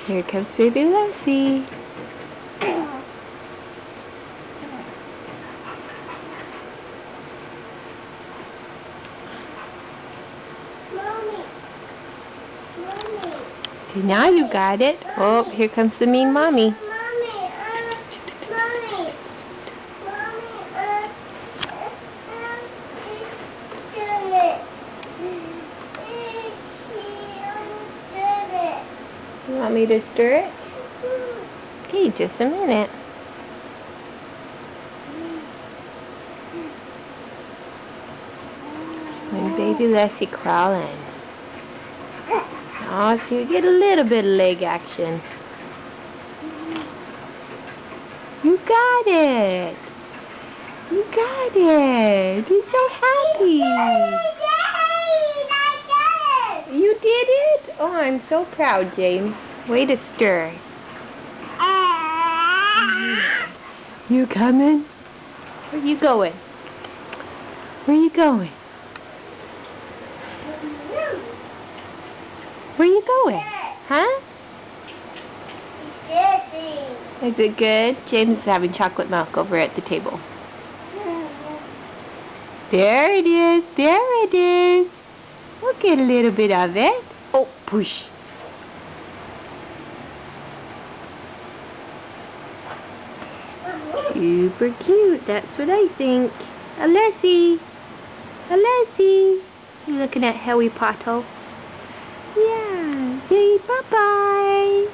Here comes baby Leslie. Okay, now you got it. Oh, here comes the mean mommy. You want me to stir it? Okay, just a minute. And baby Leslie crawling. Oh, so you get a little bit of leg action. You got it. You got it. You're so happy. You did it? Oh, I'm so proud, James. Way to stir. You coming? Where you going? Where you going? Where you going? Huh? Is it good? James is having chocolate milk over at the table. There it is. There it is. We'll get a little bit of it. Oh, push. Super cute. That's what I think. Alessi. Alessi. You looking at Harry Potter? Yeah. Say bye-bye.